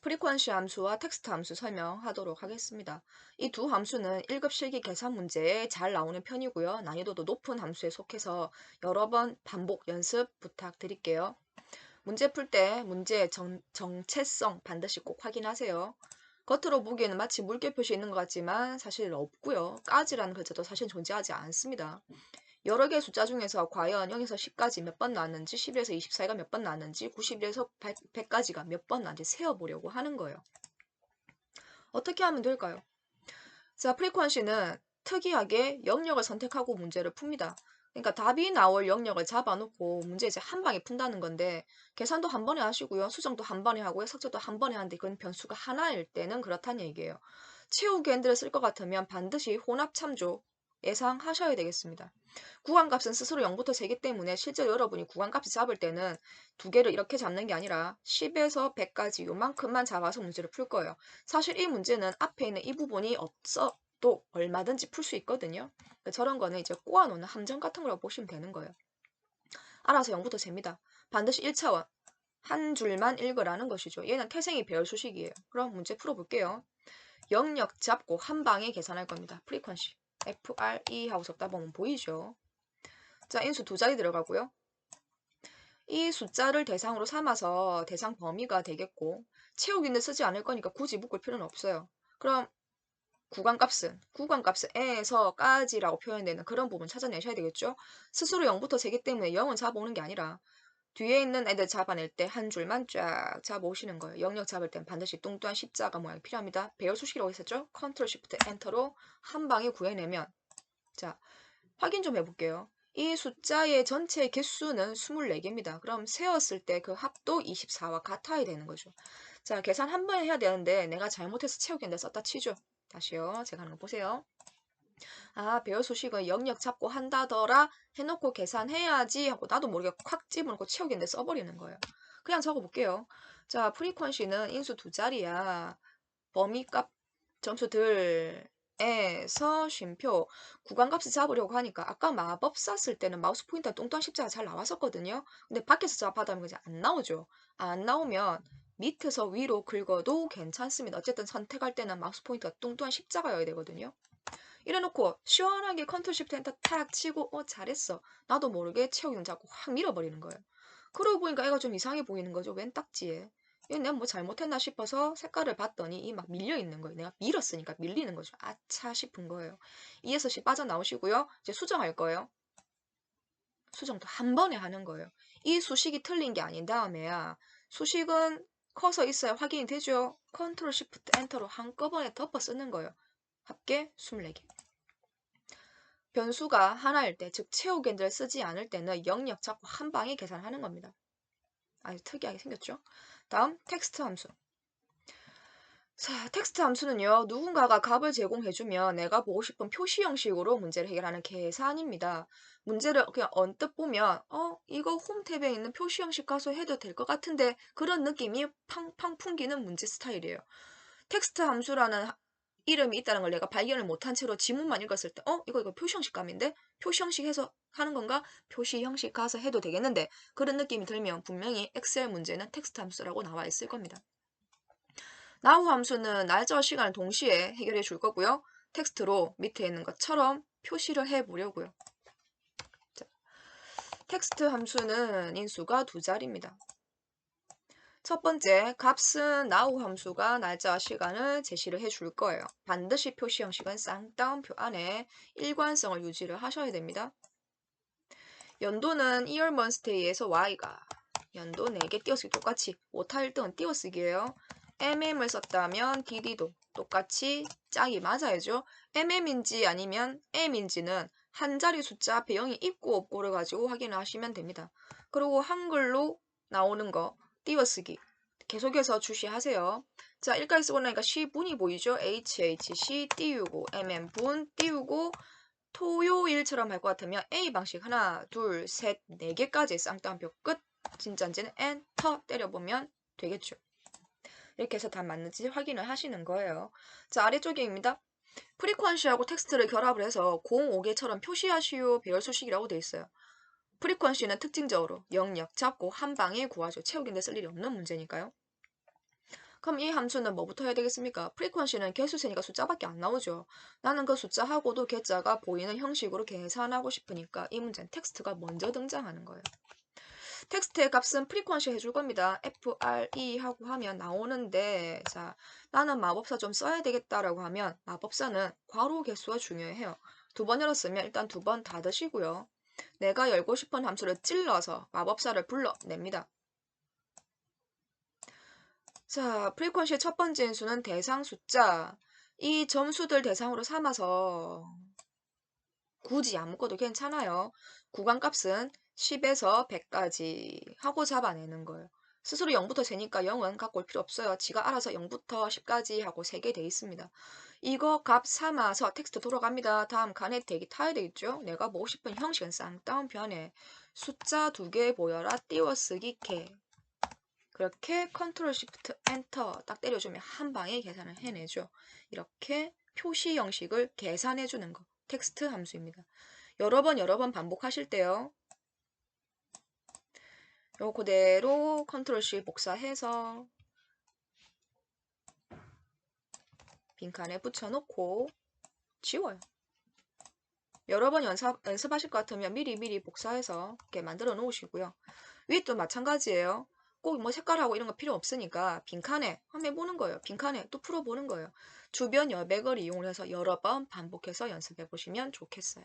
프리퀀시 함수와 텍스트 함수 설명하도록 하겠습니다. 이 두 함수는 1급 실기 계산 문제에 잘 나오는 편이고요. 난이도도 높은 함수에 속해서 여러 번 반복 연습 부탁드릴게요. 문제 풀 때 문제의 정체성 반드시 꼭 확인하세요. 겉으로 보기에는 마치 물개 표시 있는 것 같지만 사실 없고요. 까지라는 글자도 사실 존재하지 않습니다. 여러 개의 숫자 중에서 과연 0에서 10까지 몇 번 나왔는지, 11에서 24가 몇 번 나왔는지, 91에서 100까지가 몇 번 나왔는지 세어보려고 하는 거예요. 어떻게 하면 될까요? 자, 프리퀀시는 특이하게 영역을 선택하고 문제를 풉니다. 그러니까 답이 나올 영역을 잡아놓고 문제 이제 한 방에 푼다는 건데, 계산도 한 번에 하시고요. 수정도 한 번에 하고요. 석제도 한 번에 하는데 그건 변수가 하나일 때는 그렇다는 얘기예요. 채우기 엔드를 쓸 것 같으면 반드시 혼합 참조 예상하셔야 되겠습니다. 구간값은 스스로 0부터 세기 때문에 실제로 여러분이 구간값을 잡을 때는 두 개를 이렇게 잡는 게 아니라 10에서 100까지 요만큼만 잡아서 문제를 풀 거예요. 사실 이 문제는 앞에 있는 이 부분이 없어도 얼마든지 풀 수 있거든요. 저런 거는 이제 꼬아놓는 함정 같은 거라고 보시면 되는 거예요. 알아서 0부터 셉니다. 반드시 1차원. 한 줄만 읽으라는 것이죠. 얘는 태생이 배열 수식이에요. 그럼 문제 풀어볼게요. 영역 잡고 한 방에 계산할 겁니다. 프리퀀시. FRE 하고 적다 보면 보이죠? 자, 인수 두 자리 들어가고요. 이 숫자를 대상으로 삼아서 대상 범위가 되겠고 채우기는 쓰지 않을 거니까 굳이 묶을 필요는 없어요. 그럼 구간값은 에서까지라고 표현되는 그런 부분 찾아내셔야 되겠죠. 스스로 0부터 세기 때문에 0은 잡아오는 게 아니라 뒤에 있는 애들 잡아낼 때 한 줄만 쫙 잡아오시는 거예요. 영역 잡을 땐 반드시 뚱뚱한 십자가 모양이 필요합니다. 배열 수식이라고 했었죠. 컨트롤 쉬프트 엔터로 한 방에 구해내면, 자, 확인 좀 해볼게요. 이 숫자의 전체 개수는 24개입니다. 그럼 세었을 때 그 합도 24와 같아야 되는 거죠. 자, 계산 한 번에 해야 되는데 내가 잘못해서 채우기인데 썼다 치죠. 다시요. 제가 하는 거 보세요. 아, 배열 수식은 영역 잡고 한다더라 해놓고 계산해야지 하고 나도 모르게 콱 집어넣고 채우기인데 써버리는 거예요. 그냥 적어볼게요. 자, 프리퀀시는 인수 두 자리야. 범위값 점수들에서 쉼표 구간값을 잡으려고 하니까 아까 마법사 쓸 때는 마우스 포인터 뚱뚱한 십자가 잘 나왔었거든요. 근데 밖에서 잡아하면 이제 안 나오죠. 안 나오면 밑에서 위로 긁어도 괜찮습니다. 어쨌든 선택할 때는 마우스 포인터가 뚱뚱한 십자가여야 되거든요. 이래놓고 시원하게 컨트롤 쉬프트 엔터 탁 치고 잘했어. 나도 모르게 채우기는 자꾸 확 밀어버리는 거예요. 그러고 보니까 애가 좀 이상해 보이는 거죠. 왼 딱지에. 이거 내가 뭐 잘못했나 싶어서 색깔을 봤더니 이 막 밀려 있는 거예요. 내가 밀었으니까 밀리는 거죠. 아차 싶은 거예요. 2에서 10 빠져나오시고요. 이제 수정할 거예요. 수정도 한 번에 하는 거예요. 이 수식이 틀린 게 아닌 다음에야 수식은 커서 있어야 확인이 되죠. 컨트롤 쉬프트 엔터로 한꺼번에 덮어 쓰는 거예요. 합계 24개. 변수가 하나일 때, 즉 채우기를 쓰지 않을 때는 영역 잡고 한 방에 계산하는 겁니다. 아주 특이하게 생겼죠? 다음 텍스트 함수. 자, 텍스트 함수는요. 누군가가 값을 제공해주면 내가 보고 싶은 표시 형식으로 문제를 해결하는 계산입니다. 문제를 그냥 언뜻 보면 이거 홈 탭에 있는 표시 형식 가서 해도 될 것 같은데 그런 느낌이 팡팡 풍기는 문제 스타일이에요. 텍스트 함수라는 이름이 있다는 걸 내가 발견을 못한 채로 지문만 읽었을 때 이거 표시 형식 값인데? 표시 형식 해서 하는 건가? 표시 형식 가서 해도 되겠는데 그런 느낌이 들면 분명히 엑셀 문제는 텍스트 함수라고 나와 있을 겁니다. now 함수는 날짜와 시간을 동시에 해결해 줄 거고요. 텍스트로 밑에 있는 것처럼 표시를 해 보려고요. 자, 텍스트 함수는 인수가 두 자리입니다. 첫 번째, 값은 now 함수가 날짜와 시간을 제시를 해줄 거예요. 반드시 표시 형식은 쌍따옴표 안에 일관성을 유지를 하셔야 됩니다. 연도는 year, month, day에서 y가 연도 4개 띄어쓰기 똑같이 오타 1등은 띄어쓰기예요. mm을 썼다면 dd도 똑같이 짝이 맞아야죠. mm인지 아니면 m인지는 한 자리 숫자 앞에 0이 있고 없고를 가지고 확인을 하시면 됩니다. 그리고 한글로 나오는 거 띄어쓰기 계속해서 주시하세요. 자, 일까지 쓰고 나니까 시분이 보이죠? HHC 띄우고 mm분 띄우고 토요일처럼 할 것 같으면 A 방식 하나, 둘, 셋, 네 개까지 쌍따옴표 끝. 진짜인지는 엔터 때려보면 되겠죠. 이렇게 해서 답 맞는지 확인을 하시는 거예요. 자, 아래쪽입니다. 프리퀀시하고 텍스트를 결합을 해서 05개처럼 표시하시오 배열 수식이라고 되어 있어요. 프리퀀시는 특징적으로 영역 잡고 한 방에 구하죠. 채우기인데 쓸 일이 없는 문제니까요. 그럼 이 함수는 뭐부터 해야 되겠습니까? 프리퀀시는 개수세니까 숫자밖에 안 나오죠. 나는 그 숫자하고도 개자가 보이는 형식으로 계산하고 싶으니까 이 문제는 텍스트가 먼저 등장하는 거예요. 텍스트의 값은 프리퀀시 해줄 겁니다. FRE 하고 하면 나오는데, 자, 나는 마법사 좀 써야 되겠다라고 하면 마법사는 괄호 개수가 중요해요. 두 번 열었으면 일단 두 번 닫으시고요. 내가 열고 싶은 함수를 찔러서 마법사를 불러냅니다. 자, 프리퀀시의 첫 번째 인수는 대상 숫자. 이 점수들 대상으로 삼아서 굳이 안 묶어도 괜찮아요. 구간값은 10에서 100까지 하고 잡아내는 거예요. 스스로 0부터 세니까 0은 갖고 올 필요 없어요. 지가 알아서 0부터 10까지 하고 3개 돼 있습니다. 이거 값 삼아서 텍스트 돌아갑니다. 다음 칸에 대기 타야 되겠죠? 내가 보고 싶은 형식은 쌍따옴 변에 숫자 2개 보여라 띄워쓰기 개. 그렇게 컨트롤 시프트 엔터 딱 때려주면 한 방에 계산을 해내죠. 이렇게 표시 형식을 계산해 주는 거. 텍스트 함수입니다. 여러 번 반복하실 때요. 요 그대로 컨트롤 C 복사해서 빈칸에 붙여놓고 지워요. 여러 번 연습하실 것 같으면 미리 복사해서 이렇게 만들어 놓으시고요. 위도 마찬가지예요. 꼭 뭐 색깔하고 이런 거 필요 없으니까 빈칸에 한번 해보는 거예요. 빈칸에 또 풀어보는 거예요. 주변 여백을 이용해서 여러 번 반복해서 연습해 보시면 좋겠어요.